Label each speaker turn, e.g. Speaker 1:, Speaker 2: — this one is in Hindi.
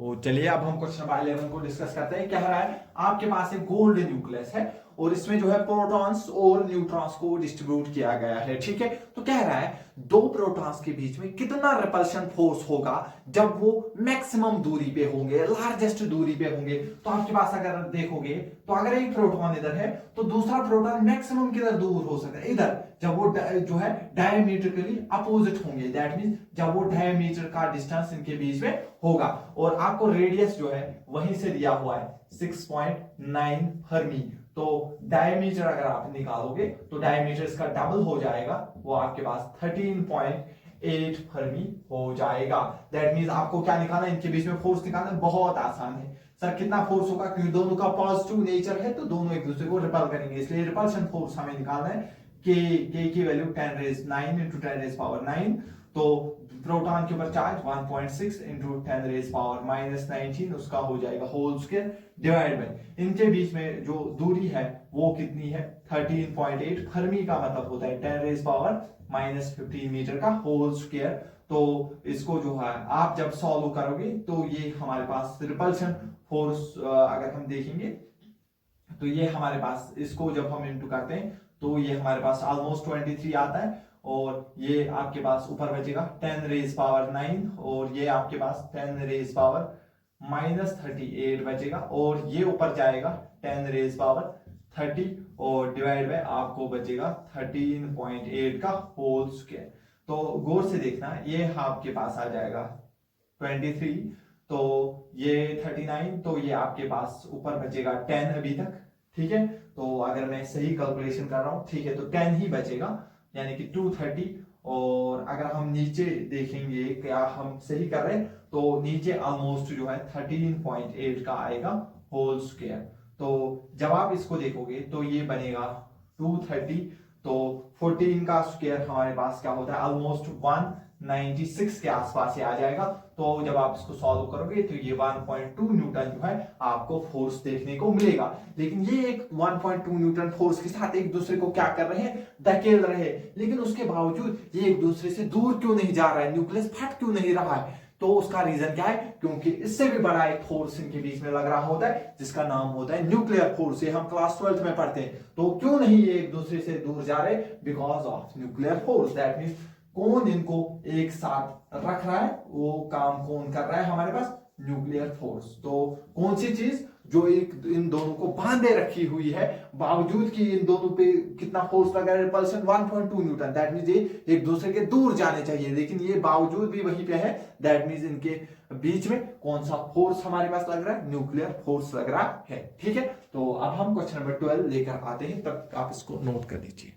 Speaker 1: तो चलिए अब हम क्वेश्चन नंबर 11 को डिस्कस करते हैं। क्या रहा है, आपके पास एक गोल्ड न्यूक्लियस है और इसमें जो है प्रोटॉन्स और न्यूट्रॉन्स को डिस्ट्रीब्यूट किया गया है। ठीक है, तो कह रहा है दो प्रोटॉन्स के बीच में कितना रिपल्शन फोर्स होगा जब वो मैक्सिमम दूरी पे होंगे, लार्जेस्ट दूरी पे होंगे। तो आपके पास अगर देखोगे तो अगर एक प्रोटॉन इधर है तो दूसरा प्रोटॉन मैक्सिमम किधर दूर हो सकता है, इधर, जब वो जो है डायमीट्रिकली अपोजिट होंगे। दैट मींस जब वो डायमीटर का डिस्टेंस इनके बीच में होगा। और आपको रेडियस जो है वहीं से दिया हुआ है 6.9 फर्मी। तो डायमीटर अगर आप निकालोगे तो डायमीटर इसका डबल हो जाएगा, वो आपके पास 13.8 फर्मी हो जाएगा। दैट मींस आपको क्या निकालना है, इनके बीच में फोर्स निकालना बहुत आसान है। सर कितना फोर्स होगा, क्योंकि दोनों का पॉजिटिव नेचर है तो दोनों एक दूसरे को रिपल करेंगे, इसलिए रिपल्शन फोर्स हमें निकालना है। के की वैल्यू 10⁻9 इंटू 10⁻9। तो प्रोटॉन के ऊपर चार्ज 1.6 इंटू 10⁻⁻19 उसका हो जाएगा होल स्क्वायर डिवाइड बाय इनके बीच में जो दूरी है वो कितनी है 13.8 फर्मी का मतलब होता है 10⁻⁻15 मीटर का होल स्क्वायर। तो इसको जो है आप जब सॉल्व करोगे तो ये हमारे पास रिपल्शन फोर्स अगर हम देखेंगे तो ये हमारे पास, इसको जब हम इंटू करते हैं तो ये हमारे पास ऑलमोस्ट 23 आता है और ये आपके पास ऊपर बचेगा 10⁻⁹ और ये आपके पास 10⁻⁻38 बचेगा और ये ऊपर जाएगा 10⁻30 और डिवाइड बाय आपको बचेगा 13.8 का होल स्क्वायर। तो गौर से देखना, ये आपके पास आ जाएगा 23, तो ये 39, तो ये आपके पास ऊपर बचेगा 10 अभी तक। ठीक है, तो अगर मैं सही कैलकुलेशन कर रहा हूं, ठीक है, तो 10 ही बचेगा यानी कि 230। और अगर हम नीचे देखेंगे क्या हम सही कर रहे हैं, तो नीचे ऑलमोस्ट जो है 13.8 का आएगा होल स्क्वायर। तो जब आप इसको देखोगे तो ये बनेगा 230, तो 14 का स्क्वायर हमारे पास क्या होता है ऑलमोस्ट 196 के आसपास ये आ जाएगा। तो जब आप इसको सॉल्व करोगे तो ये 1.2 न्यूटन जो है आपको फोर्स देखने को मिलेगा। लेकिन ये एक 1.2 न्यूटन फोर्स के साथ एक दूसरे को क्या कर रहे हैं, धकेल रहे हैं, लेकिन उसके बावजूद ये एक दूसरे से दूर क्यों नहीं जा रहा है, न्यूक्लियस फट क्यों नहीं रहा है। तो उसका रीजन क्या है, क्योंकि इससे भी बड़ा एक फोर्स इनके बीच में लग रहा होता है जिसका नाम होता है न्यूक्लियर फोर्स। ये हम क्लास 12th में पढ़ते हैं। तो क्यों नहीं ये एक दूसरे से दूर जा रहे, because of nuclear force. That means कौन इनको एक साथ रख रहा है, वो काम कौन कर रहा है हमारे पास, न्यूक्लियर फोर्स। तो कौन सी चीज जो एक इन दोनों को बांधे रखी हुई है, बावजूद कि इन दोनों पे कितना फोर्स लगा है, रिपल्शन 1.2 न्यूटन। दैट मींस ये एक दूसरे के दूर जाने चाहिए लेकिन ये बावजूद भी वहीं पे है। दैट मींस इनके बीच में कौन सा फोर्स हमारे पास लग रहा है, न्यूक्लियर फोर्स लग रहा है। ठीक है, तो अब हम क्वेश्चन नंबर 12 लेकर आते हैं, तब आप इसको नोट कर लीजिए।